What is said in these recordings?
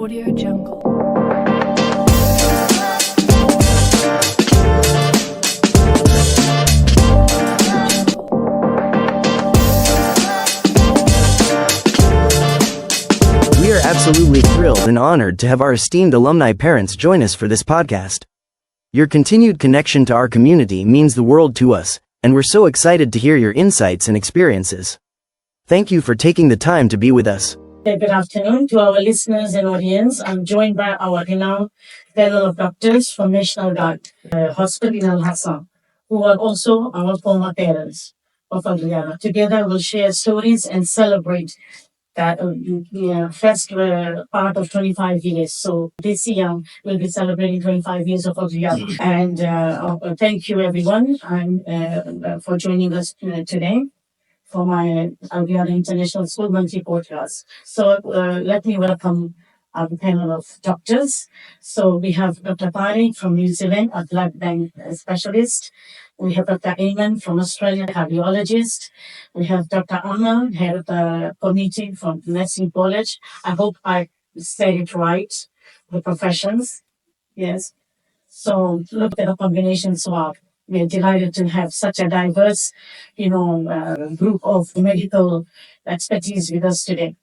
Audio Jungle. We are absolutely thrilled and honored to have our esteemed alumni parents join us for this podcast. Your continued connection to our community means the world to us, and we're so excited to hear your insights and experiences. Thank you for taking the time to be with us. Good afternoon to our listeners and audience. I'm joined by our renowned panel of doctors from National Guard Hospital in Al Hassan, who are also our former parents of Reeyada. Together, we'll share stories and celebrate that first part of 25 years. So this year, we'll be celebrating 25 years of Reeyada. And thank you, everyone, for joining us today for my Reeyada International School Monthly Podcast. So let me welcome our panel of doctors. So we have Dr. Tariq from New Zealand, a blood bank specialist. We have Dr. Ayman from Australia, cardiologist. We have Dr. Amal, head of the committee from Nursing College. I hope I said it right, the professions. Yes. So look at the combination swap. We're delighted to have such a diverse, group of medical expertise with us today.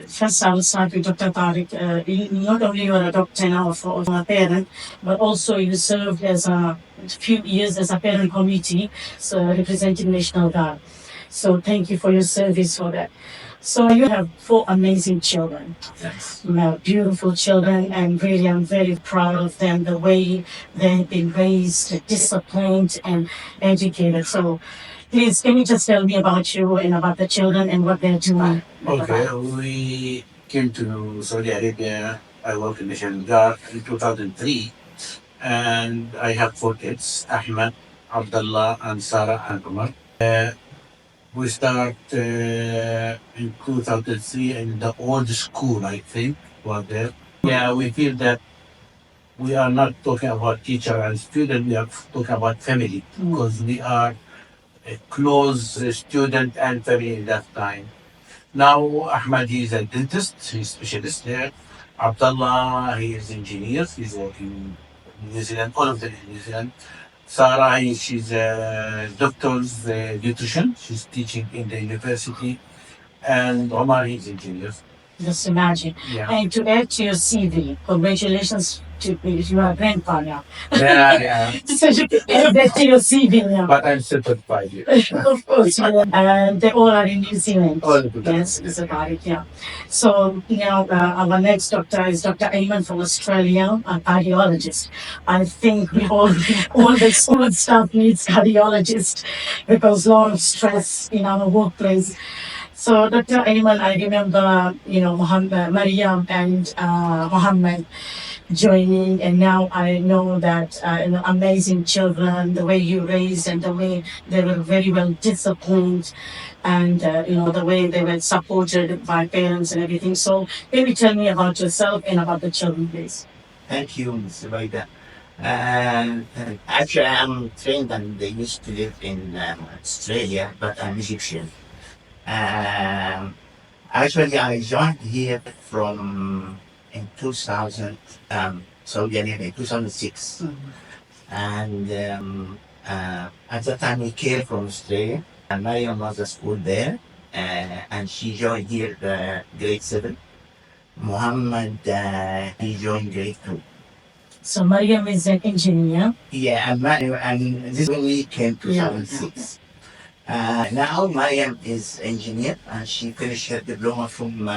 First, I'll start with Dr. Tariq. Not only you're a doctor now for a parent, but also you served as a few years as a parent committee, so representing National Guard. So thank you for your service for that. So you have 4 amazing children. Yes. Beautiful children, and really I'm very proud of them, the way they've been raised, disciplined and educated. So please, can you just tell me about you and about the children and what they're doing? Okay, we came to Saudi Arabia. I worked in National Guard in 2003, and I have 4 kids, Ahmed, Abdullah, and Sarah, and Umar. We start in 2003 in the old school, I think, was there. Yeah, we feel that we are not talking about teacher and student, we are talking about family, because we are a close student and family in that time. Now, Ahmad, he is a dentist, he's specialist there. Abdullah, he is engineer, he's working in New Zealand, all of them in New Zealand. Sarah, she's a doctor's nutrition, she's teaching in the university. And Omar, he's engineer. Just imagine. Yeah. And to add to your CV, congratulations to you are a grandpa now. Yeah. So you can add that to your CV now. But I'm still 35 years. Of course, and they all are in New Zealand. All of them. Yes, it's about it, yeah. So, our next doctor is Dr. Ayman from Australia, a cardiologist. I think we all the school staff needs cardiologists because a lot of stress in our workplace. So, Dr. Ayman, I remember, Mariam and Mohammed joining, and now I know that amazing children, the way you raised and the way they were very well disciplined, and the way they were supported by parents and everything. So maybe tell me about yourself and about the children, please. Thank you, Ms. Reeyada. Actually, I'm trained and they used to live in Australia, but I'm Egyptian. Actually, I joined here from in 2000, Saudi Arabia, 2006. And at that time, we came from Australia. And Mariam was at school there, and she joined here grade 7. Muhammad, he joined grade 2. So Mariam is an engineer. Yeah, and this when we came to 2006. Now Mariam is engineer, and she finished her diploma from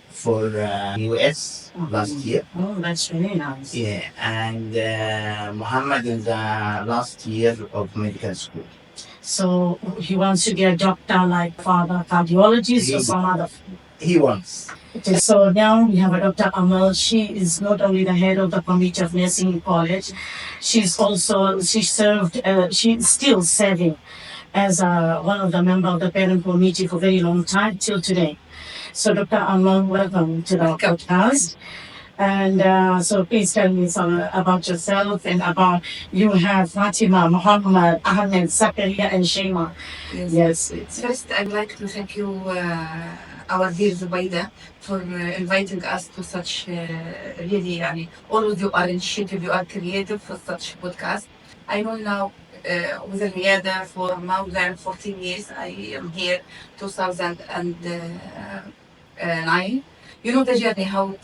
for US last year. Oh, that's really nice. Yeah, and Muhammad is last year of medical school. So he wants to be a doctor like father cardiologist or some other. He wants. Okay, so now we have a Dr. Amal. She is not only the head of the committee of nursing college, she's still serving as one of the members of the parent committee for a very long time till today. So Dr. Amal, welcome to the podcast. And so please tell me some about yourself and about you have Fatima, Muhammad, Ahmed, Zakaria, and Shema. Yes. Yes, it's First, I would like to thank you, our dear Zubaida, for inviting us to such really, يعني, always you are initiative, you are creative for such podcast. I know now with Reeyada for more than 14 years. I am here 2009. You know the journey, how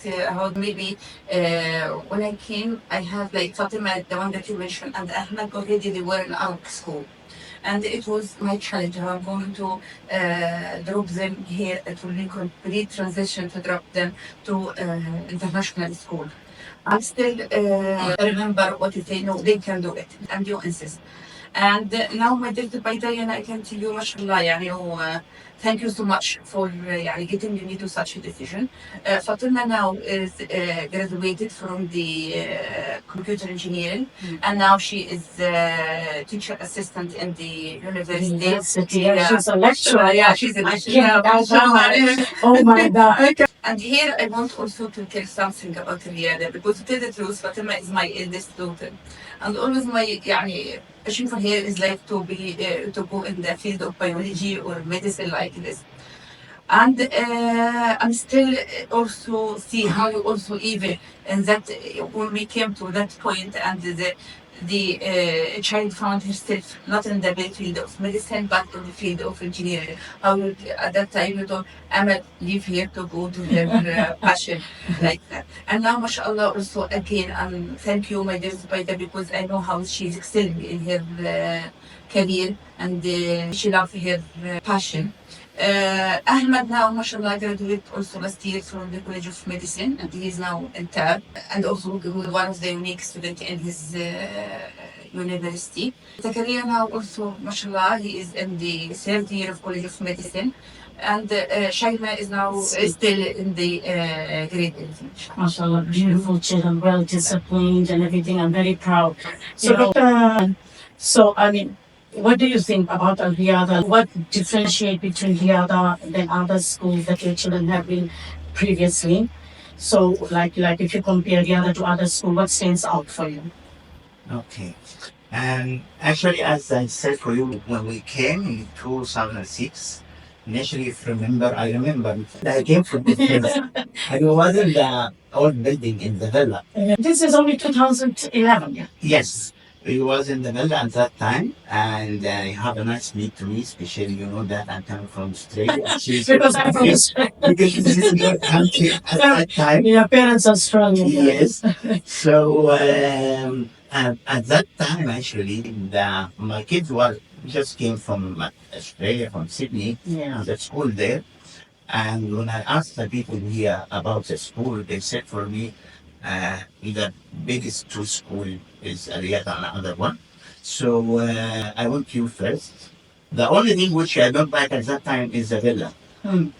maybe when I came, I have like Fatima, the one that you mentioned, and Ahmed already they were in Arabic school. And it was my challenge. How I'm going to drop them here. It will be complete transition to drop them to international school. I still remember what you say. No, they can do it, and you insist. And now my dear Baydayana, I can tell you, mashallah, يعني, thank you so much for يعني, getting me to such a decision. Fatima now is graduated from the computer engineering, and now she is teacher assistant in the university. university. Yeah, she's a lecturer. Yeah, she's a I lecturer. can't. Oh my God. And here I want also to tell something about Riyadh, because to tell the truth, Fatima is my eldest daughter. And always my يعني passion for her is like to be to go in the field of biology or medicine like this. And I'm still also see how you also even and that when we came to that point and the child found herself not in the field of medicine but in the field of engineering. How you, at that time you thought Ahmed leave here to go to her passion like that. And now mashallah also again thank you my dear Zubaida, because I know how she's excelling in her career and she loves her passion. Ahmed now, mashallah, graduated also last year from the College of Medicine, and he is now in third, and also one of the unique students in his university. Zakaria now also, mashallah, he is in the third year of College of Medicine, and Shaima is now still in the grade 11. MashaAllah, beautiful children, well disciplined and everything. I'm very proud. So, I mean, what do you think about Riyada? What differentiate between Riyada and other schools that your children have been previously? So, like if you compare Riyada to other schools, what stands out for you? Okay. And actually, as I said for you, when we came in 2006, initially, if you remember, I remember I came from the villa. I was in the old building in the villa. This is only 2011, yeah? Yes, it was in the villa at that time, and I have a nice meet to me, especially you know that I'm coming from Australia. Because I'm from Australia. Because this is your country at that time. Your parents are Australian. Yes. So at that time, actually, my kids were just came from Australia, from Sydney, Yeah. the school there. And when I asked the people here about the school, they said for me, the biggest two school is Riyadh and another one. So I went to you first. The only thing which I don't like at that time is the villa.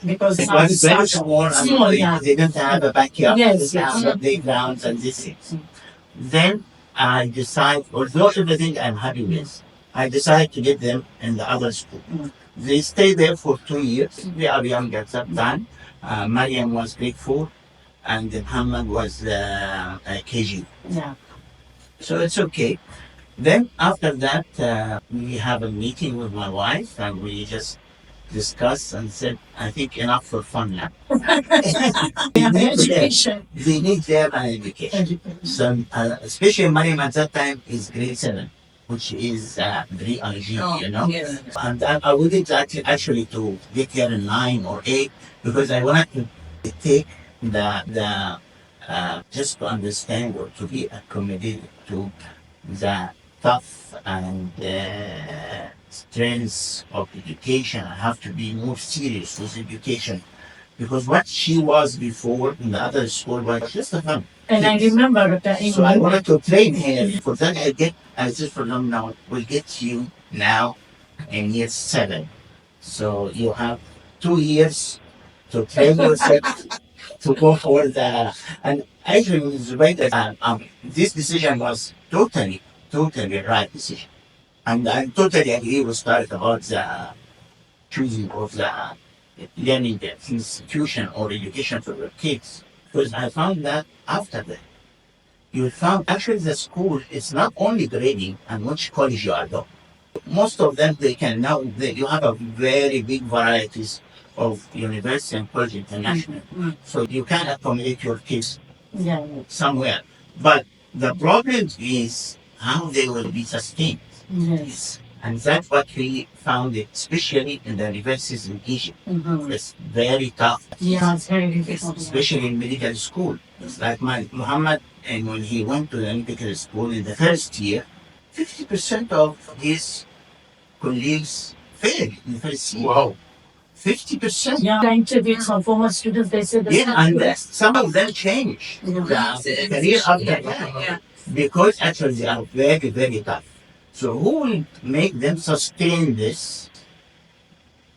Because It was very small and Small, yeah. they don't have a backyard. Yes, They yes. have playgrounds and these things. Then I decide, although everything I'm happy with, I decide to get them in the other school. They stay there for 2 years. They are young at that time. Mariam was grade 4 and Muhammad was KG. Yeah. So it's okay. Then after that, we have a meeting with my wife and we just discussed and said, I think enough for fun now. Education. They need their education. So, especially Mariam at that time is grade 7, which is pre-IG, you know. Yes. And I wouldn't actually to get here in 9 or 8 because I wanted to take the just to understand or to be accommodated to the tough and strengths of education. I have to be more serious with education because what she was before in the other school was just a fun. And I remember that So I wanted to train her. For that, I said for them now, we'll get you now in year 7. So you have 2 years to train yourself to go for the. And actually, this decision was totally right decision. And I totally agree with Tarek about the choosing of the learning institution or education for your kids. Because I found that after that, you found actually the school is not only grading and which college you are going. Most of them, they can now, you have a very big varieties of university and college international. So you can accommodate your kids somewhere. But the problem is how they will be sustained. Yes. And that's what we found, it, especially in the universities in Egypt. It's very tough. Yeah, it's very difficult. Especially in medical school. It's like my Muhammad, and when he went to the medical school in the first year, 50% of his colleagues failed in the first year. Wow. 50%. Yeah, I interviewed some former students, they said that. Yeah, and some of them changed the career after that. Yeah. Because actually they are very, very tough. So who will make them sustain this?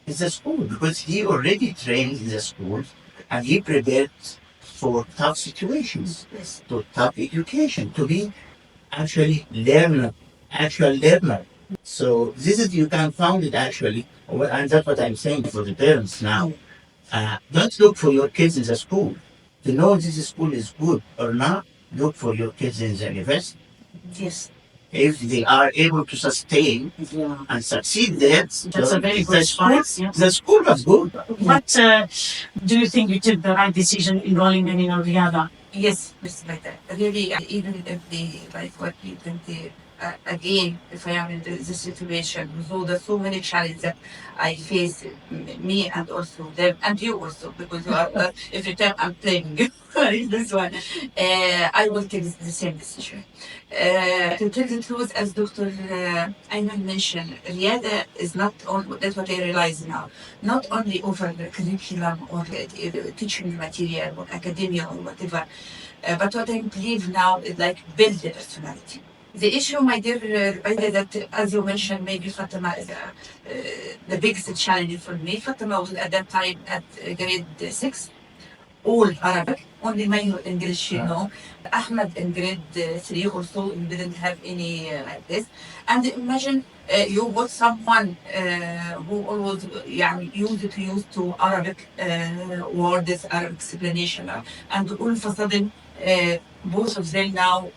It's the school, because he already trained in the school and he prepared for tough situations, to tough education, to be actually actual learner. So this is, you can find it actually, and that's what I'm saying for the parents now. Don't look for your kids in the school. To know this school is good or not, look for your kids in the university. Yes. If they are able to sustain Yeah. and succeed there, That's a very good advice. Yeah. the school was good. But do you think you took the right decision enrolling them in Reeyada? Yes, it's better. Really, even if they like what you think again, if I am in this situation, so there's so many challenges that I face, me and also them, and you also, because you are, every time I'm playing you, this one, I will take the same decision. To tell the truth, as Dr. Ayman mentioned, Reeyada is not only, that's what I realize now, not only over the curriculum or teaching material or academia or whatever, but what I believe now is like build the personality. The issue, my dear Reeyada, that as you mentioned, maybe Fatima is the biggest challenge for me. Fatima was at that time at grade 6, all Arabic, only minor English, you know. Ahmed in grade 3 also didn't have any like this. And imagine you got someone who always used to Arabic words, Arabic explanation, and all of a sudden both of them now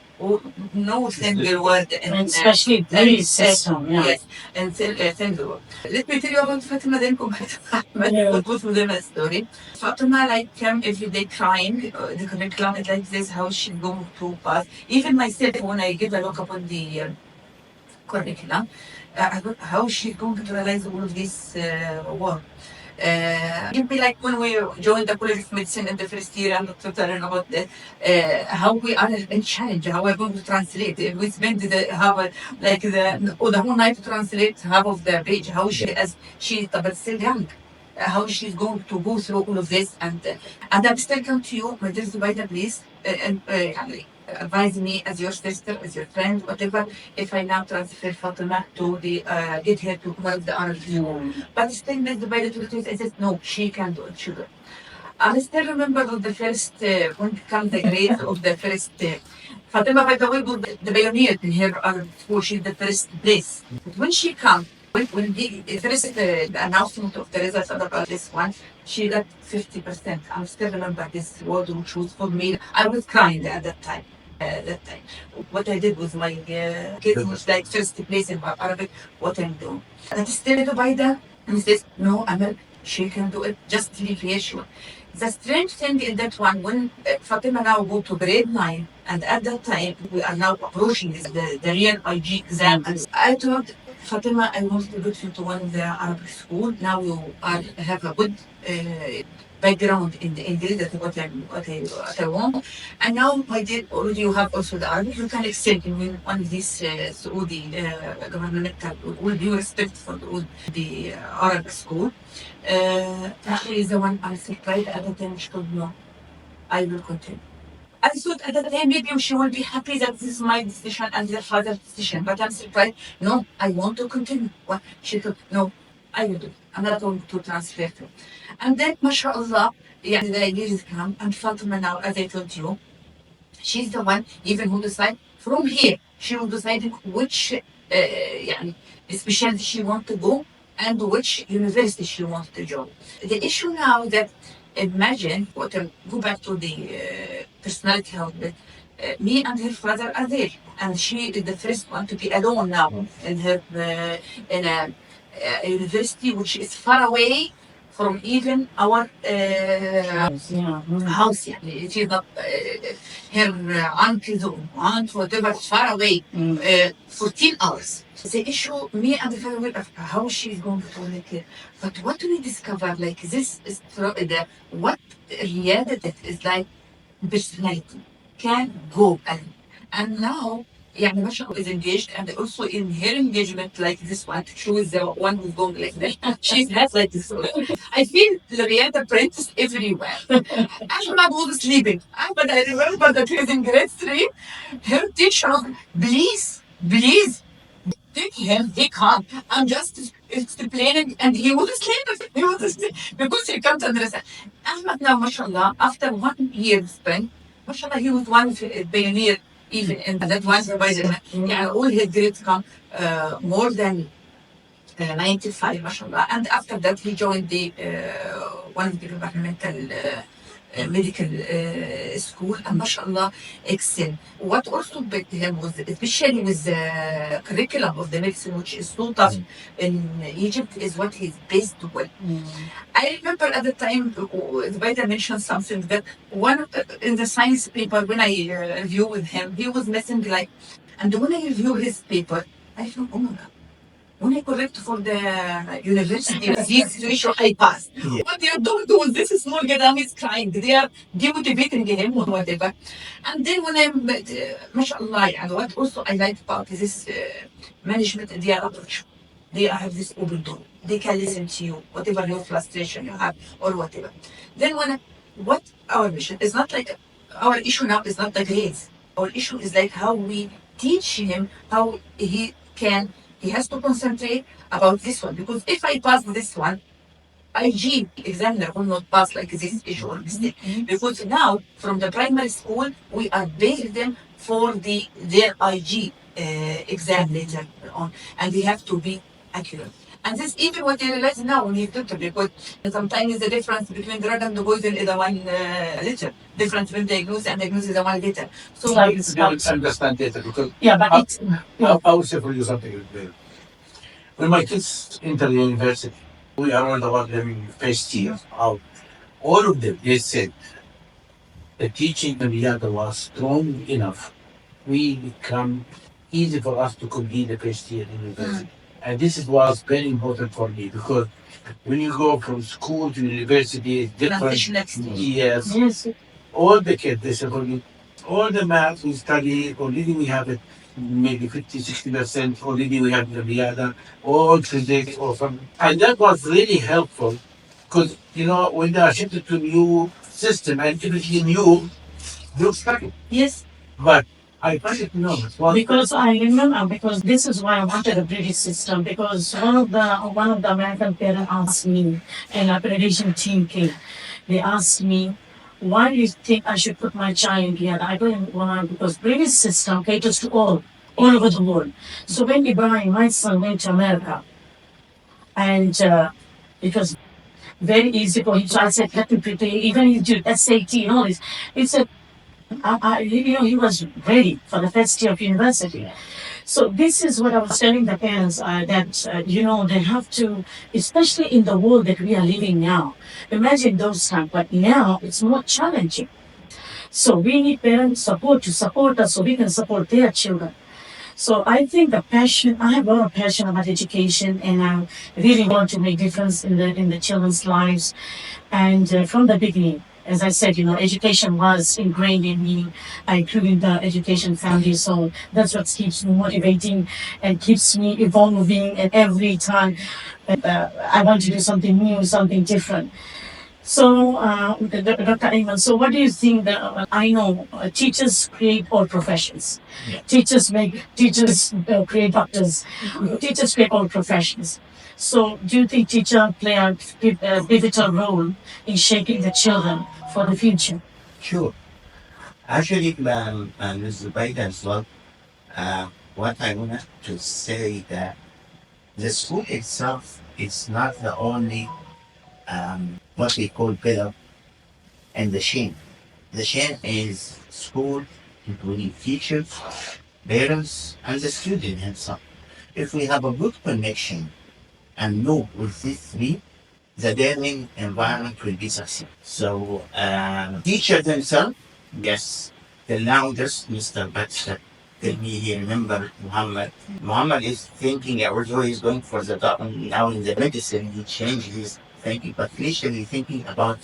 no single word in And especially very system, yeah. yes, and single word. Let me tell you about Fatima, then go back to Ahmed. Yeah. Both of them a story. Fatima like came every day crying. The curriculum is like this, how she's going to pass. Even myself, when I give a look upon the curriculum, I go, how she's going to realize all of this work. It'd be like when we joined the College of Medicine in the first year and to learn about how we are in challenge, how we're going to translate. We spend the whole night to translate half of the page. How she, as she, but still young, how she's going to go through all of this, and I'm still come to you, my dear Zubaida, please, and advise me as your sister, as your friend, whatever, if I now transfer Fatima to the get her to work the RFU. But still, Miss Zubaida, to the truth, I said, no, she can do it, she will. I still remember of the first, when come the grade of the first, Fatima, by the way, was the pioneer in her school, she's the first place. But when she come, when the first the announcement of the results about this one, she got 50%. I still remember this word which was for me. I was crying at that time. What I did with my kids was like first place in Arabic, what I'm doing. And still Dubaida, and he says, no, Amal, she can do it, just leave here. The strange thing in that one, when Fatima now go to grade 9, and at that time, we are now approaching the real IG exam, and I told Fatima, I want to get you to one of the Arabic school. Now you have a good background in the English, that's what I want. And now, my dear, already you have also the Arabic, you can excel in one of these Saudi governmental, with due respect for the Arabic school. She is the one I surprised at the time. She told no, I will continue. I thought at the time maybe she will be happy that this is my decision and their father's decision, but I'm surprised. No, I want to continue. Well, she thought, no, I will do it. I'm not going to transfer to. And then, mashallah, yeah, the years come, and Fatima now, as I told you, she's the one even who decide from here. She will decide which specialty she wants to go and which university she wants to join. The issue now that imagine what go back to the personality health bit. Me and her father are there, and she is the first one to be alone now in her in a university which is far away from even our Yeah. house. يعني she's not her aunt or aunt whatever far away 14 hours. The issue, me and the father will ask her how she's going to like but what do we discover like this is the what Riyada that is like personality can go and now يعني ما شاء الله is engaged and also in her engagement like this one she was the one who's going like that she's has like this I feel Riyada princess everywhere Ahmad was sleeping Ahmad I remember that he was in grade 3 her teacher please take him, he can't. I'm just explaining, and he was asleep. He was asleep because he comes and listen. Ahmed now, mashallah, after 1 year spent, mashallah, he was one of the pioneer even in that one. By the yeah, all his grades come more than 95, mashallah. And after that, he joined the one of the governmental medical school, and mashallah, excel. What also beat him was, especially with the curriculum of the medicine, which is so tough in Egypt, is what he's based with. I remember at the time, Zubaida mentioned something that one in the science paper, when I review with him, he was missing like, and when I review his paper, I feel, oh my God. When I correct for the university, this ratio I passed. Yeah. What they are doing to this small Gadam is crying. They are demotivating him or whatever. And then when I'm, mashallah, and what also I like about this management, their approach. They have this open door. They can listen to you, whatever your frustration you have or whatever. Then what our mission is not like, our issue now is not the grades. Our issue is like how we teach him how he has to concentrate about this one. Because if I pass this one, IG examiner will not pass like this issue or mistake. Because now from the primary school we are basing them for their IG exam later on, and they have to be accurate. And this even what they realize now when you talk to because sometimes the difference between drug and the poison is the one letter. Difference between diagnosis and diagnosis is the one letter. So Like It's difficult to understand data because yeah, but it's I will say for you something. When my kids enter the university, we around about them first year out. All of them, they said the teaching in Riyadh was strong enough. We become easy for us to complete the first year in university. And this is was very important for me because when you go from school to university, it's different. transition experience. Yes. yes. All the kids, they say for me, all the math we study, already we have it maybe 50, 60%, already we have the Riyada, all physics or something. And that was really helpful because, you know, when they are shifted to new system and everything new, they'll struggle. Yes. But I find it no, it was Because I remember, because this is why I wanted a British system. Because one of the American parents asked me, and accreditation team came. They asked me, why do you think I should put my child here? I don't want because British system caters to all over the world. So when Ibrahim, my son, went to America, and it was very easy for him. So I said, let me prepare. Even he did SAT and all this. He said, he was ready for the first year of university. So this is what I was telling the parents that they have to, especially in the world that we are living now. Imagine those times, but now it's more challenging. So we need parents support to support us so we can support their children. So I think I have a lot of passion about education, and I really want to make difference in the children's lives. And from the beginning, as I said, education was ingrained in me. I grew in the education family, so that's what keeps me motivating and keeps me evolving. And every time I want to do something new, something different. So, Dr. Ayman, so what do you think that I know teachers create all professions. Yeah. Teachers create doctors. Teachers create all professions. So, do you think teachers play a pivotal role in shaping the children for the future? Sure. Actually, Ms. Zubaida as well, what I want to say that the school itself is not the only what we call pillar and the chain. The chain is school, including teachers, parents, and the student himself. If we have a good connection and know with these three, the learning environment will be successful. So, teacher themselves, yes, till now, just Mr. Baxter tell me he remember Muhammad. Muhammad is thinking, although he's going for the top now in the medicine, he changed his thinking, but initially thinking about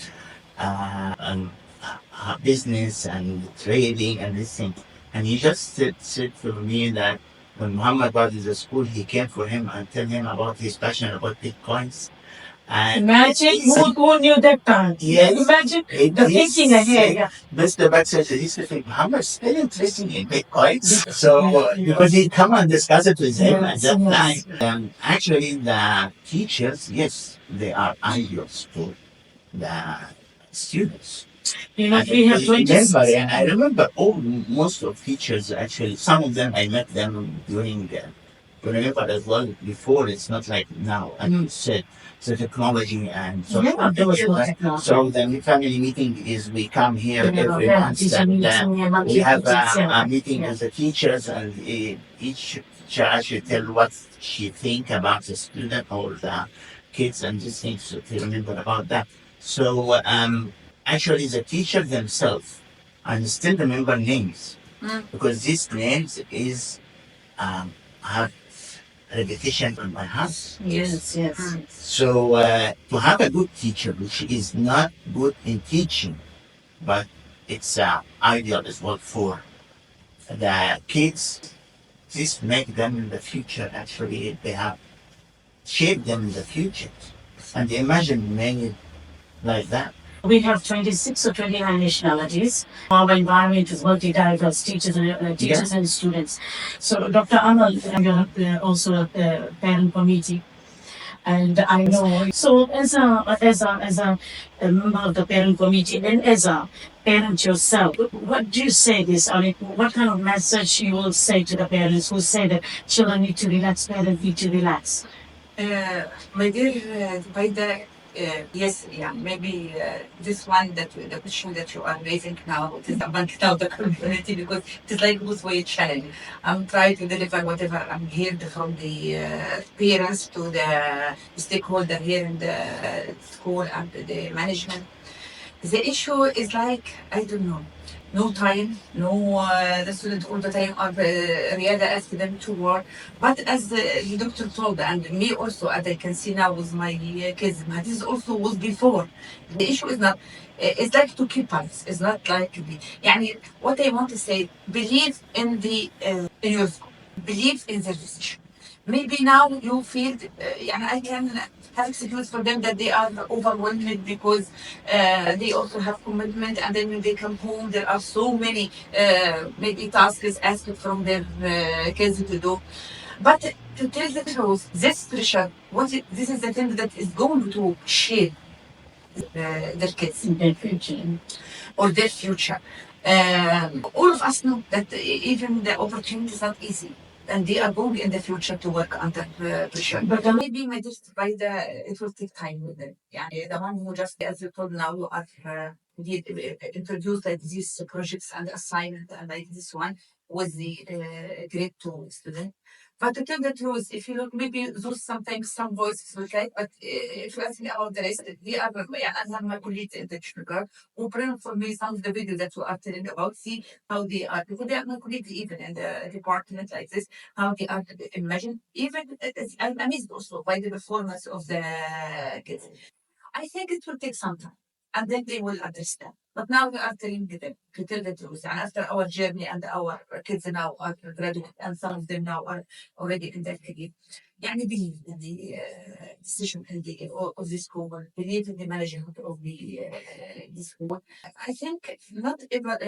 business and trading and this thing. And he just said to me that when Muhammad was in the school, he came for him and tell him about his passion about bitcoins. And Imagine who knew that time. yes, Imagine it the is thinking ahead. Yeah. Mr. Baxter said, he said, Muhammad's still interested in bitcoins. So, because he come and discuss it with him at that time. Actually, the teachers, yes, they are ideals to the students. You know, And we have 20. remember, and I remember most of teachers actually, some of them I met them during whenever as well before. It's not like now. And said the technology and so Yeah, there was no technology. so the family meeting is we come here every Yeah, month. teacher And, meeting, we have yeah. a meeting Yeah. with the teachers, and each teacher should tell what she think about the student or the kids and these things to remember about that. So actually the teacher themselves, I still remember names because these names is have repetition on my heart. Yes, yes. So to have a good teacher which is not good in teaching, but it's ideal as well for the kids, this make them in the future. Actually, they have shaped them in the future, and imagine many like that. We have 26 or 29 nationalities. Our environment is multi-diverse, teachers and students. So, Dr. Amal, you're also a parent committee, and I know. So, as a member of the parent committee and as a parent yourself, what do you say this? I mean, what kind of message you will say to the parents who say that children need to relax, parents need to relax? My dear Zubaida, yes, yeah, maybe this one that the question that you are raising now it is about now the community because it is like both way challenge. I'm trying to deliver whatever I'm heard from the parents to the stakeholder here in the school and the management. The issue is like, I don't know, no time, no, the students all the time are Reeyada asked them to work. But as the doctor told, and me also, as I can see now with my kids, but this also was before. The issue is not, it's like to keep us. It's not like, يعني, what I want to say, believe in in your school, believe in the research. Maybe now you feel, and I can have excuse for them that they are overwhelmed because they also have commitment, and then when they come home, there are so many maybe tasks asked from their kids to do. But to tell the truth, this pressure, this is the thing that is going to shape their kids In their future. or their future. All of us know that even the opportunity is not easy. And they are going in the future to work under pressure. But maybe my just by it will take time with them. Yeah, the one who just, as you told now, you are introduced like these projects and assignment and like this one was the grade 2 student. But to tell the truth, if you look, maybe those sometimes some voices will like, but if you ask me about the rest, they are, yeah, أنا ما كلية التكنيكال وبرين for me some of the videos that you are telling about, see how they are, because they are not completely even in the department like this, how they are, imagine, even, I'm amazed also by the performance of the kids. I think it will take some time and then they will understand. But now we are telling them to tell the truth. And after our journey and our kids now are graduate and some of them now are already in their career. يعني believe in the decision in of the school, believe in the management of the school. I think not ever,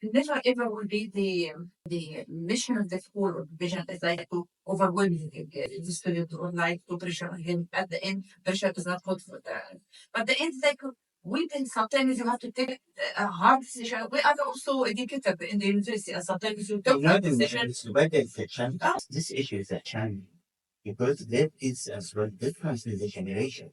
never ever will be the mission of the school or vision is like to overwhelm the student or like to pressure him. At the end, pressure is not good for the. But the end is like we think sometimes you have to take a hard decision. We are also educated in the university, and sometimes you take hard decisions. This issue is a challenge because there is as well difference in the generation.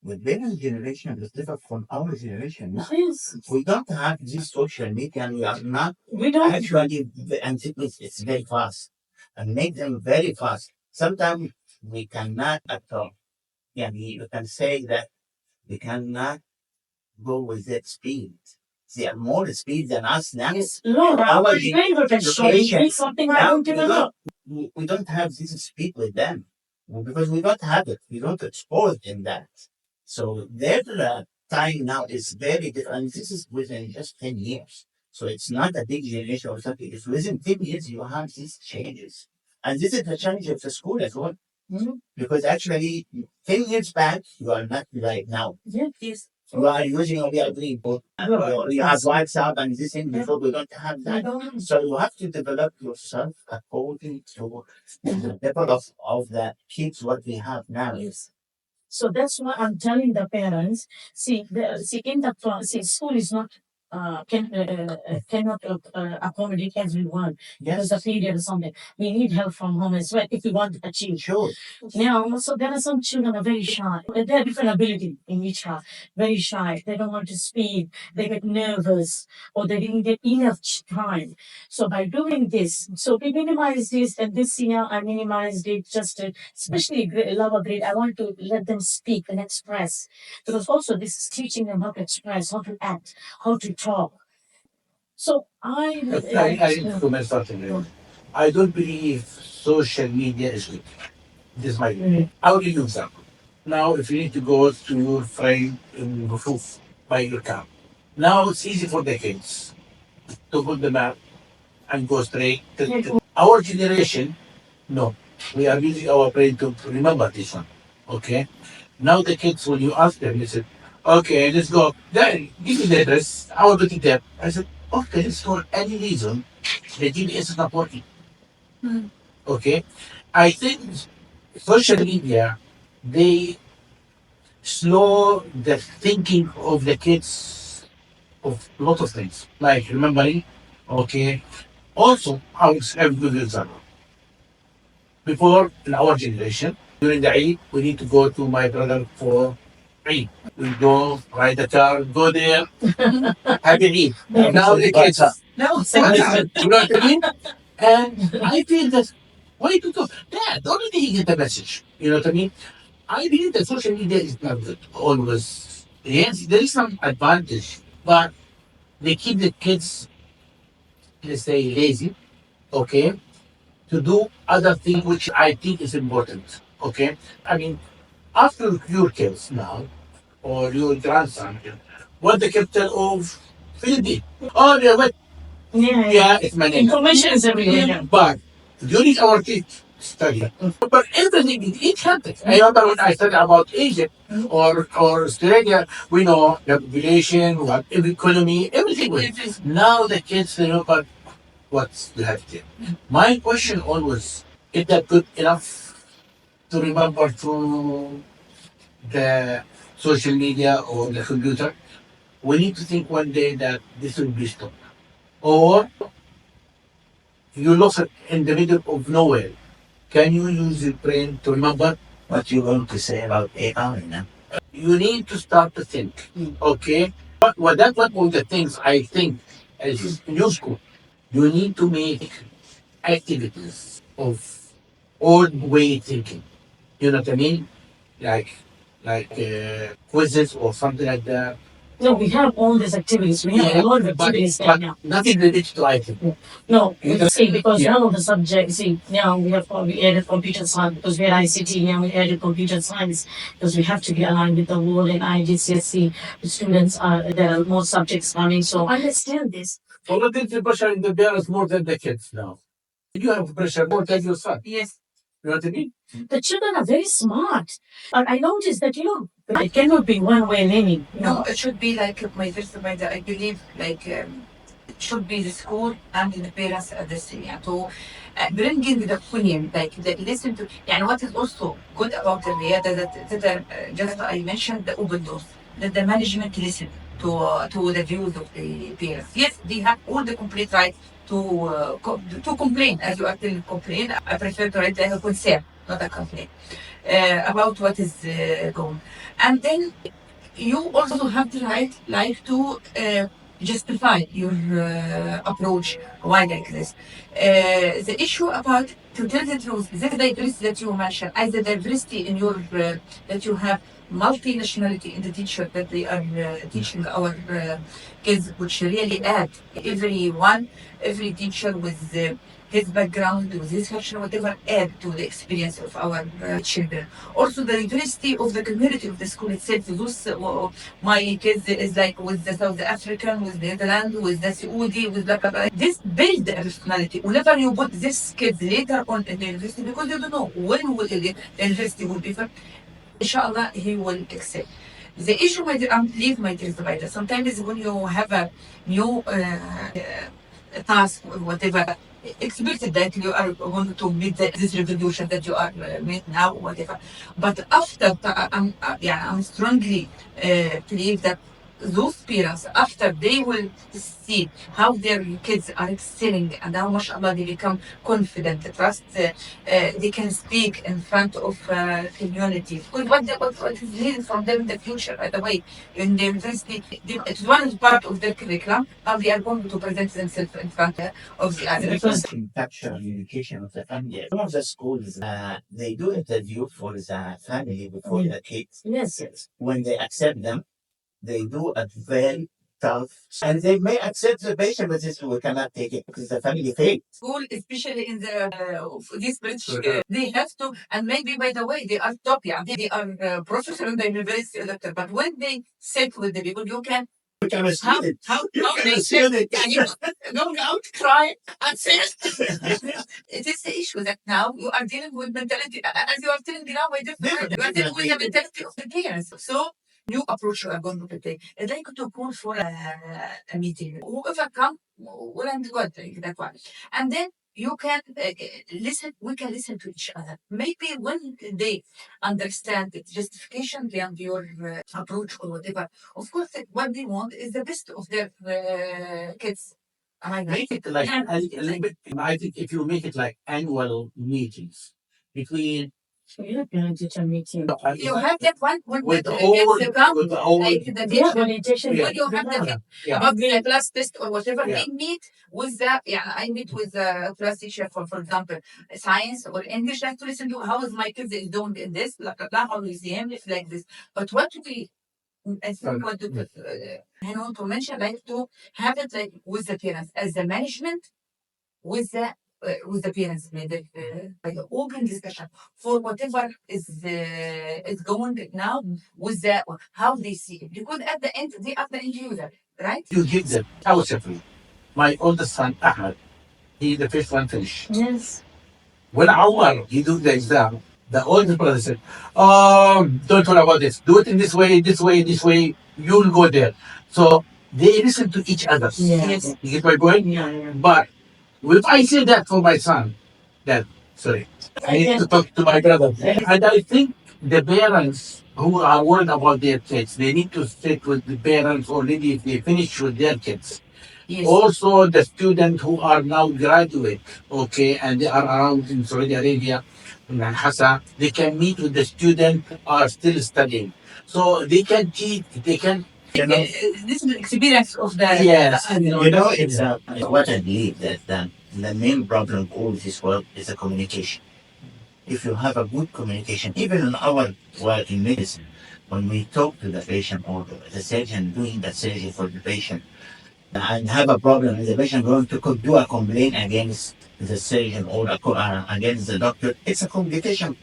with parents' generation is different from our generation. Now. Yes. We don't have this social media and we are not We don't. actually, and it's very fast and make them very fast. Sometimes we cannot at all. Yeah, you can say that we cannot go with that speed. They are more speed than us now. Yes. No, Our my neighbor can show me something I now don't even know. we don't have this speed with them because we don't have it. We don't expose them that. So their time now is very different. This is within just 10 years. So it's not a big generation or something. It's within 10 years you have these changes. And this is the challenge of the school as well. Because actually, 10 years back, you are not like now. Yes. You are using only a people. You have WhatsApp and this thing before we don't have that. So you have to develop yourself according to the level of the kids what we have now. Yes. So that's why I'm telling the parents. See, in the school is not cannot accommodate everyone because of period or something. We need help from home as well if we want to achieve. Sure. Now, so there are some children are very shy. They have different ability in each class. Very shy. They don't want to speak. They get nervous or they didn't get enough time. So by doing this, so we minimize this, and this year I minimized it just to, especially lower grade. I want to let them speak and express because also this is teaching them how to express, how to act, how to talk. So I need to comment something there. I don't believe social media is good. This is my view. I will give you an example. Now, if you need to go to your friend in Rufuf by your car, now it's easy for the kids to put the map and go straight. Our generation, no. We are using our brain to remember this one. Okay? Now the kids, when you ask them, they said, okay, let's go. Then give me the address. I will put it there. I said, okay, let's for any reason, the GPS is not working. Okay? I think social media, they slow the thinking of the kids of a lot of things, like remembering. Okay. Also, I will give you an example. Before, in our generation, during the Eid, we need to go to my brother for Eid. We go, ride the car, go there, happy Eid. Now the kids, No, you know what I mean? And I feel that, why to go? Dad, already he get the message. You know what I mean? I believe that social media is not good always. Yes, there is some advantage, but they keep the kids, let's say, lazy, okay, to do other things which I think is important, okay? I mean, after your kids now, or your grandson, what the capital of Philippines? Oh, yeah, wait, yeah, it's Manila. Information is everywhere. But during our kids study, but everything it happens. I remember when I studied about Egypt or Australia, we know the population, what economy, everything. Now the kids remember what's the heritage. My question always, is that good enough to remember through the social media or the computer? We need to think one day that this will be stopped. Or you lost it in the middle of nowhere. Can you use your brain to remember? What you going to say about AI now? You need to start to think. Okay? But that's one of the things I think is in your school. You need to make activities of old way thinking. You know what I mean? Like quizzes or something like that. No, we have all these activities. We have a lot of activities there but now. nothing related to IT. No, see, because Yeah. one of the subjects, see, now we added computer science because we had ICT, now we added computer science because we have to be aligned with the world and IGCSE. The students there are more subjects coming, so I understand this. So what is the pressure in the parents more than the kids now? You have pressure more than your son. yes. You know what I mean? The children are very smart. And I noticed that, it cannot be one way learning. No, it should be like my first point. I believe like it should be the school and the parents at the same. يعني to bring in the opinion, like they listen to. And what is also good about the Reeyada that just I mentioned the open doors. That the management listen to the views of the parents. Yes, they have all the complete right to complain, as you are telling complain. I prefer to write the concern. not a complaint, about what is going. And then you also have the right, like, to justify your approach. Why like this? The issue about, to tell the truth, this diversity that you mentioned, as the diversity in your that you have multi-nationality in the teacher that they are teaching our kids, which really add everyone, every teacher with his background, with his culture, whatever, add to the experience of our children. Also, the diversity of the community of the school itself. Those my kids is like with the South African, with the Netherlands, with the Saudi, with blah blah blah. This build a personality. Whenever you put these kids later on in the university, because you don't know when will the university will be. Inshallah, he will excel. The issue, my dear, leave my dear provider. Sometimes when you have a new task or whatever, expected that you are going to meet this revolution that you are meet now, whatever. But after, I'm strongly believe that those parents, after they will see how their kids are excelling and how much Allah they become confident, trust, they can speak in front of community. Because what is needed from them in the future, by the way, in the university, it's one part of their curriculum, how they are going to present themselves in front of the others. Because Capture communication of the family. Some of the schools, they do interview for the family before the kids. yes. When they accept them, they do a very tough, and they may accept the patient, but this we cannot take it because the family failed. School, especially in the this British, they have to, and maybe by the way, they are top, yeah, they are professor in the university, doctor. But when they sit with the people, you can Become a how student. You how can they a sit, student. going out, cry, and sit. It is the issue that now you are dealing with mentality, as you are telling me now, my dear friend, you are dealing with the mentality of the parents. So new approach you are going to take. I'd like to call for a meeting. Whoever come, well and good, like that one. And then you can listen, we can listen to each other. Maybe when they understand the justification behind your approach or whatever, of course, what they want is the best of their kids. Am I right? Make it like a little bit. I think if you make it like annual meetings between You're parent teacher meeting. You have that one when with the all kids come, with all like the Yeah, teacher, orientation. when you have the yeah. about the class test or whatever, Yeah. they meet with the, I meet with the class teacher for example, science or English. I have to listen to how is my kids is doing in this, blah blah blah, how is the English like this. But what we, I think what I want to mention, like to have it like with the parents as the management, with the parents, made it like an open discussion for whatever is going now with the how they see it, because at the end they are the end user, right? You give them. I was separate. My oldest son Ahmed, he the first one finished. Yes. When Omar he do the exam, the oldest brother said, don't worry about this. Do it in this way, this way, this way. You'll go there. So they listen to each other. Yeah. Yes. You get my point? Yeah. But if I say that for my son, that sorry, I need to talk to my brother. And I think the parents who are worried about their kids, they need to sit with the parents already if they finish with their kids. Yes. Also, the students who are now graduate, okay, and they are around in Saudi Arabia, in Hassa, they can meet with the student who are still studying. So they can teach, they can, This is the experience of the yes, You know, it's what I believe that the main problem of this world is the communication. If you have a good communication, even in our work in medicine, when we talk to the patient or the surgeon doing the surgery for the patient, and have a problem, is the patient going to do a complaint against the surgeon or against the doctor? It's a communication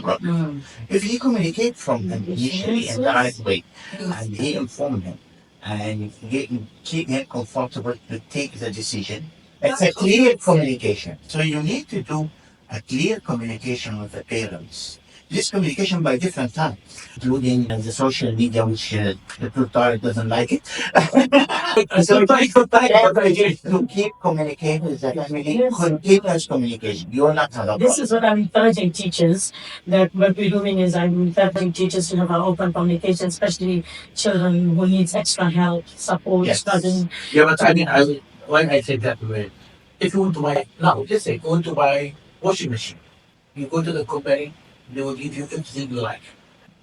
problem. If you communicate from him initially in the right way, and he inform him, and keep him comfortable to take the decision, it's a clear communication. So you need to do a clear communication with the parents. This communication by different types, including the social media, which the tutor doesn't like it. So to keep communicating with the family, continuous communication. You're not have a This problem. is what I'm encouraging teachers. That what we're doing is I'm encouraging teachers to have an open communication, especially children who needs extra help, support, Yes. studying. yeah, but I mean, why I say that way, if you want to buy, now, let's say, you want to buy washing machine, You go to the company, they will give you everything you like.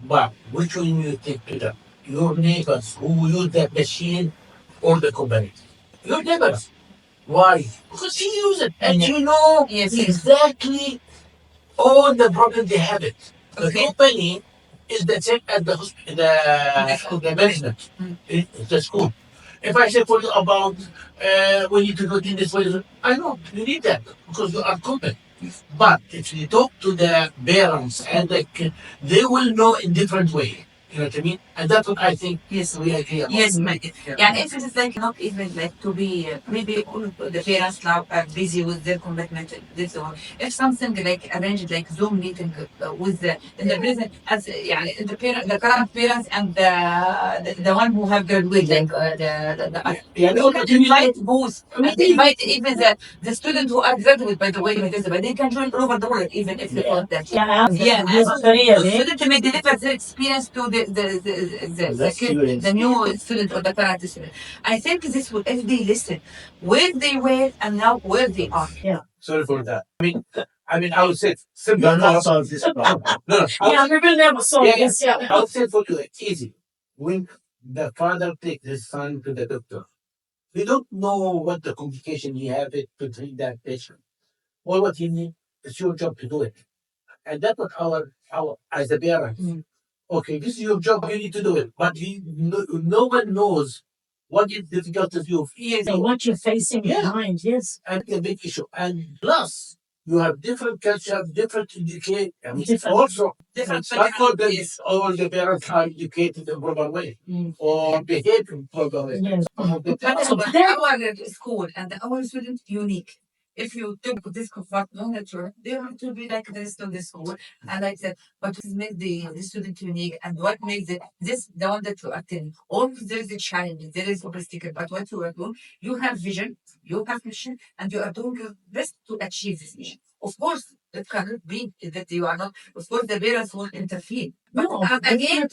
But which one you take to them? Your neighbors who use that machine or the company? Your neighbors. Why? Because you use it and you know exactly all the problems they have it. The company is the same as the management, the school. If I say for you about we need to do this way, I know you need that because you are company. But if you talk to the parents and the kid, they will know in different way. You know what I mean? And that's what I think. Yes, we agree about. Yes, yeah, if it is like not even like to be maybe all of the parents now are busy with their commitment. This or if something like arranged like Zoom meeting with the in the present as yeah the parent the current parents and the one who have graduated like Yeah, you can invite both. And invite even the student who are graduate by the way but they can join all over the world even if they want that. Yeah, and student may deliver their experience to the new student or the current student. I think this will, if they listen, where they were and now where they are. Yeah. Sorry for that. I mean, I would say simple. You're not solve this problem. No, Yeah, we will never solve yeah, this. Yeah. I would say for you, it's easy. When the father takes his son to the doctor, he don't know what the complication he have it to treat that patient. Or what he need, it's your job to do it. And that's what our as a parent. Okay, this is your job, you need to do it. But no one knows what is difficult to do. So what you're facing Yeah. behind, yes. And a big issue. And plus, you have different culture, different education. I mean, Different- also, Different not all the parents are educated in proper way or behave in proper way. Yes. But our school and our students unique. If you took this compartment, they have to be like the rest of the school. And like that, but what makes the student unique and what makes this the one that you attend? Always there is a challenge, there is obstacle, but what you are doing, you have vision, you have mission, and you are doing your best to achieve this mission. Of course, it cannot be that you are not. Of course, the parents will interfere. But No, again,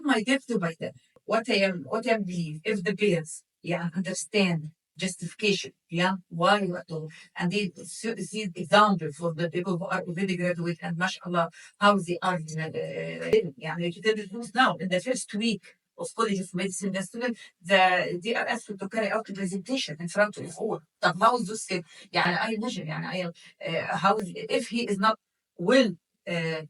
my gift to my dad. What I am believe if the parents understand justification why you are doing and they see example for the people who are already graduate and mashallah how they are يعني you did it now in the first week of college of medicine the student they are asked to carry out a presentation in front of all طب how is this يعني I imagine يعني how if he is not well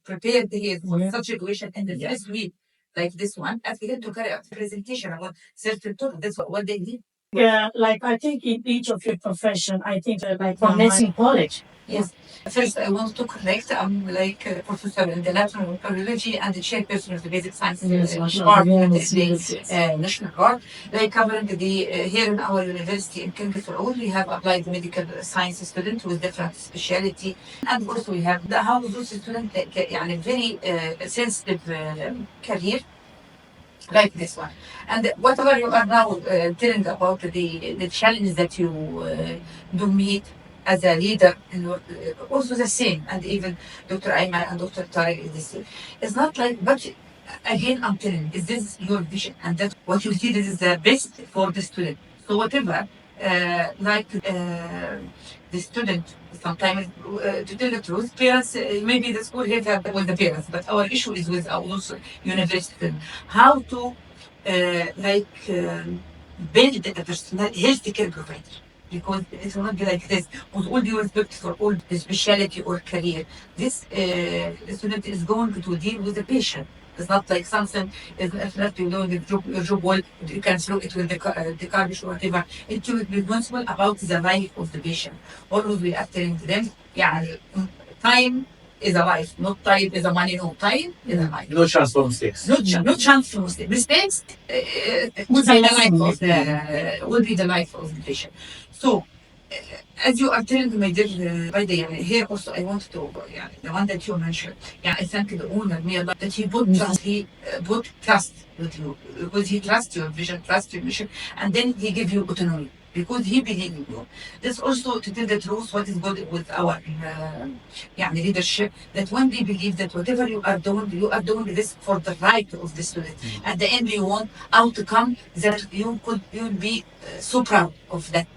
prepared here for such a situation in the first week like this one, ask them to carry out a presentation about certain topic. That's what they need. Yeah, like I think in each of your profession, I think like from nursing college. Yes. First, I want to correct. I'm like a professor in the natural biology and the chairperson of the basic science department in the National Guard. Like covering the here in our university in King Saud, we have applied medical science students with different specialty, and also we have the how those students يعني very sensitive career like this one. And whatever you are now telling about the challenge that you do meet as a leader, and also the same, and even Dr. Ayman and Dr. Tariq is the same. It's not like, but again, I'm telling you, is this your vision? And that's what you see, this is the best for the student. So whatever, the student, sometimes, to tell the truth, parents, maybe the school here have with the parents, but our issue is with our also university. How to build a personal health care provider. Because it will not be like this. With all due respect for all the specialty or career, this student is going to deal with the patient. It's not like something is not you know your job well, you can throw it with the garbage or whatever. It will be responsible about the life of the patient. Always we are telling them, time is a life, not time is a money, no time is a life. No chance for mistakes. No chance for mistakes. Mistakes will be the life of will be the life of the patient. So as you are telling my dear by the here also I want to the one that you mentioned. I thank the owner may Allah that he put trust. He put trust with you because he trusts your vision, trust your mission, and then he give you autonomy because he believes in you. This also to tell the truth what is good with our leadership that when they believe that whatever you are doing this for the right of the student. At the end you want outcome that you'll be so proud of that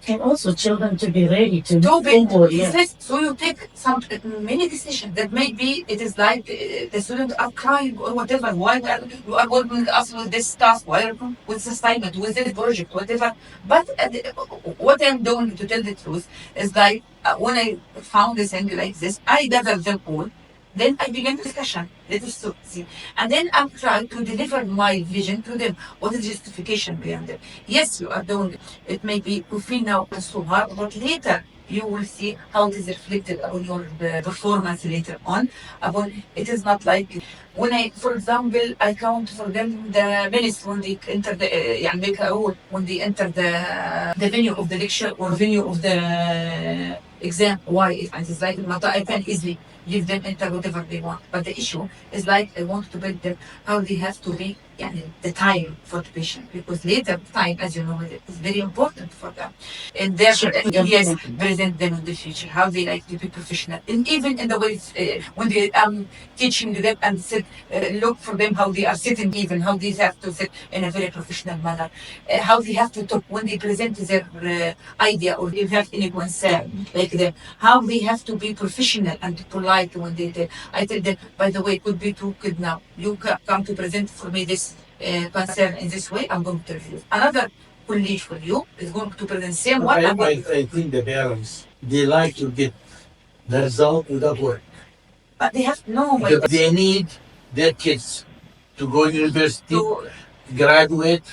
And also children to be ready to to move be forward. Yeah. yes. So you take some many decisions that maybe it is like the students are crying or whatever. Why you are working us with this task? Why are you with this assignment, with this project, whatever? But what I'm doing to tell the truth is like when I found this thing like this, I gathered them all. Then I began discussion. Let us see. And then I'm trying to deliver my vision to them. What is justification behind it? Yes, you are doing it. It may be you feel now it's so hard, but later you will see how it is reflected on your performance later on. Upon it is not like when I, for example, I count for them the minutes when they enter the يعني make a rule when they enter the venue of the lecture or venue of the exam. Why? It is like I can easily leave them enter whatever they want. But the issue is like I want to build them how they have to be يعني the time for the patient because later time, as you know, is very important for them. And therefore, yes, present them in the future, how they like to be professional. And even in the ways when they teaching them and sit, look for them how they are sitting, even how they have to sit in a very professional manner, how they have to talk when they present their idea or they have any concern, like them, how they have to be professional and polite when they tell. I tell them, by the way, it could be too good now. You come to present for me this concern in this way, I'm going to refuse. Another colleague for you is going to present same one. I think the parents, they like to get the result without work. But they have no, They need their kids to go to university, to graduate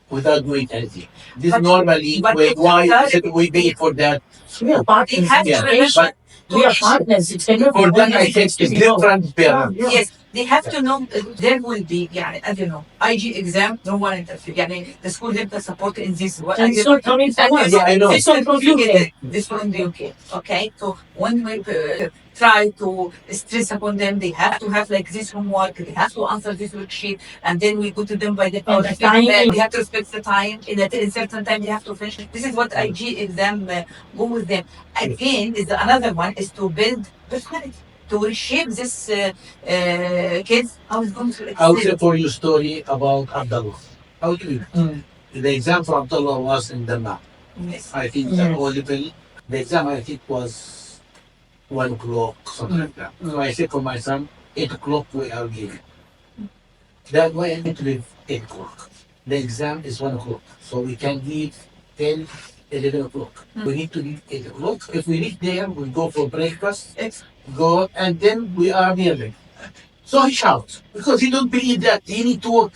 without doing anything. This But- normally but why it's- is it we pay for that. We are partners. have in to remember education. to We are issue. partners. It's enough. For that, I Only think to it's know. different parents. Yeah. Yes, they have to know there will be يعني as you know IG exam no one interfere يعني the school have the support in this way. And it's not coming from us. Yeah, I know. It's not from UK. This from the UK. Okay, so when we try to stress upon them, they have to have like this homework, they have to answer this worksheet, and then we go to them by the And the time. They have to respect the time. In a certain time, they have to finish. This is what IG exam go with them. Again, is another one is to build personality. To reshape this kids, how it's going to I'll excel. tell for you a story about Abdullah. How do you? The exam for Abdullah was in Dana. Yes. I think Yes. the O level, the exam I think was 1 o'clock, something like that. So I said for my son, 8 o'clock we are giving. That way I need to leave 8 o'clock. The exam is 1 o'clock. So we can leave 10, 11 o'clock. We need to leave 8 o'clock. If we reach there, we go for breakfast, go, and then we are nearly. So he shouts because he don't believe that he need to work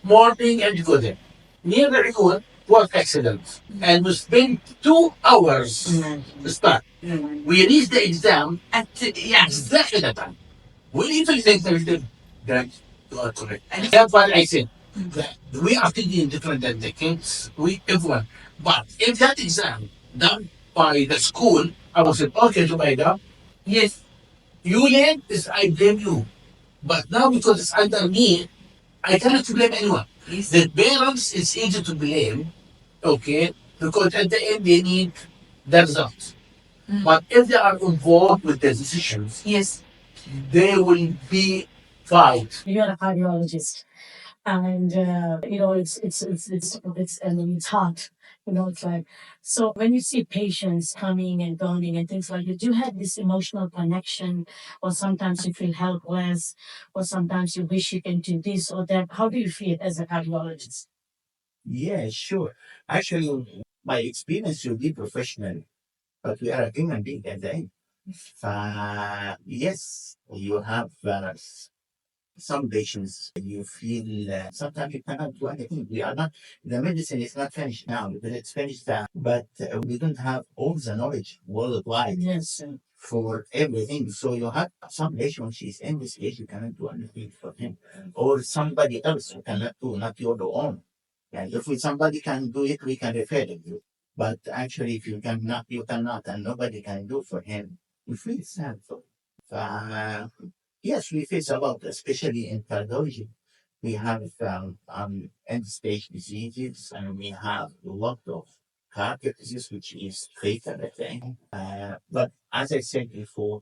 morning and go there. Near the Rikuan was excellent. And we spent 2 hours to start. We reached the exam At yes. exactly the time. We literally think everything that you are correct. And that's why I said that we are thinking different than the kids, we everyone. But if that exam done by the school, I was said, okay, Jubaida, Yes. you late is I blame you. But now because it's under me, I cannot blame anyone. Yes. The parents is easy to blame, okay, because at the end they need the results. But if they are involved with the decisions, Yes. they will be fight. You're a cardiologist, and it's I mean it's hard. It's like so when you see patients coming and going and things like that. Do you have this emotional connection, or sometimes you feel helpless, or sometimes you wish you can do this or that? How do you feel as a cardiologist? Yeah, sure. Actually, my experience will be professional, but we are a human being at the end. Yes, you have some patients you feel sometimes you cannot do anything. We are not, the medicine is not finished now, but it's finished, but we don't have all the knowledge worldwide. Yes. For everything. So you have some patient, she's in this age, you cannot do anything for him. Or somebody else who cannot do, not your own. And if somebody can do it, we can refer to you. But actually, if you cannot, and nobody can do for him, we feel sad for yes, we face a lot, especially in cardiology. We have end-stage diseases, and we have a lot of heart disease, which is fatal, I think. But as I said before,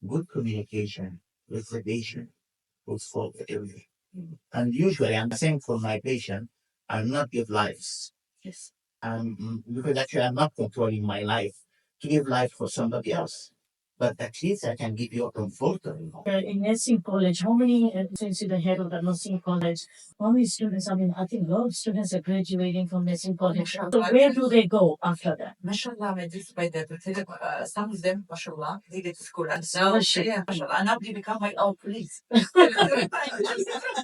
good communication with the patient will solve everything. And usually, I'm saying for my patient, I'll not give lives. Yes. because actually I'm not controlling my life to give life for somebody else. But at least I can give you a comforter. In nursing college, how many, since you're the head of the nursing college, how many students, I mean, I think a lot of students are graduating from nursing college. So where do they go after that? MashaAllah, my this by the some of them, MashaAllah, they get to school and now, Scholarship. yeah, MashaAllah, and now they become my own police.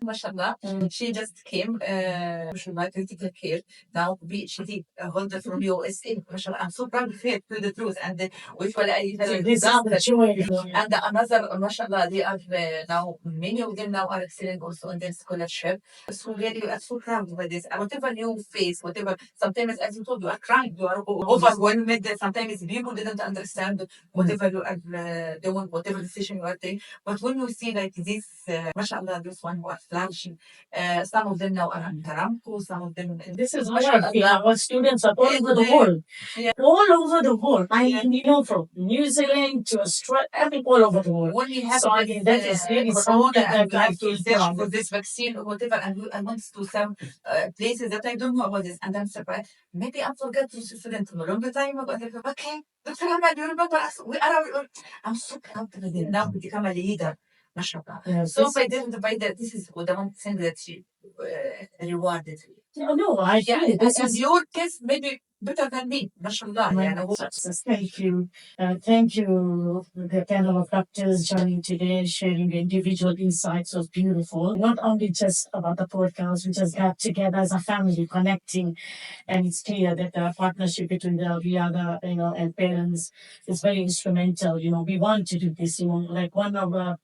MashaAllah, she just came, MashaAllah, critical care. Now, PhD holder from USA. MashaAllah, I'm so proud of her, to the truth. And which one I So this is the joy. and another, MashaAllah, they are now, many of them now are excelling also in their scholarship. So really, I'm so proud of this. And whatever you face, whatever, sometimes, as you told, you are crying, you are overwhelmed. Sometimes people didn't understand whatever you are doing, whatever decision you are taking. But when you see like this, mashallah, this one who are flourishing, some of them now are in Aramco, some of them. This is what I feel. Our students are all over the world. Yeah. All over the world. I mean, from New Zealand to Australia, all over the world. When we have So I mean, that is really something and I'd like to search for this vaccine or whatever, and I went to some places that I don't know about this, and I'm surprised. Maybe I forgot to student a long time ago. And I go, okay, Dr. Ahmad, you remember us? I'm so proud of it now to become a leader. MashaAllah. Yes, So by that, this is the one thing that she rewarded. no, I Yeah, feel this and is your case maybe better than me. MashaAllah. Yeah, success. Thank you. Thank you, the panel of doctors joining today, sharing individual insights was beautiful. Not only just about the podcast, we just got together as a family, connecting, and it's clear that the partnership between the Reeyada, and parents is very instrumental. We want to do this. Like one of our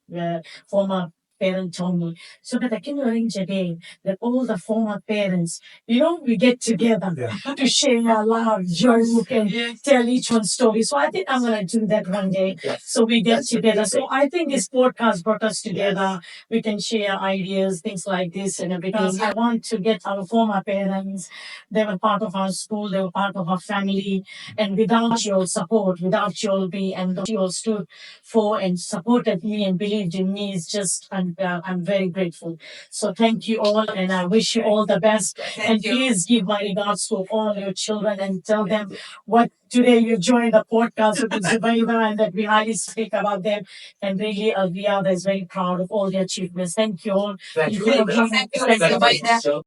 former parent told me, so that I can arrange a day that all the former parents, we get together to share our love, joke, and tell each one story. So I think I'm going to do that one day. So we get together. So I think this podcast brought us together. We can share ideas, things like this and everything. I want to get our former parents. They were part of our school. They were part of our family. And without your support, without your be, and you all stood for and supported me and believed in me, is just, I'm very grateful. So thank you all, and I wish you all the best. And please give my regards to all your children and tell them what today you joined the podcast with Zubaida and that we highly speak about them. And really, Alviyada is very proud of all their achievements. Thank you all. Thank you. Thank you.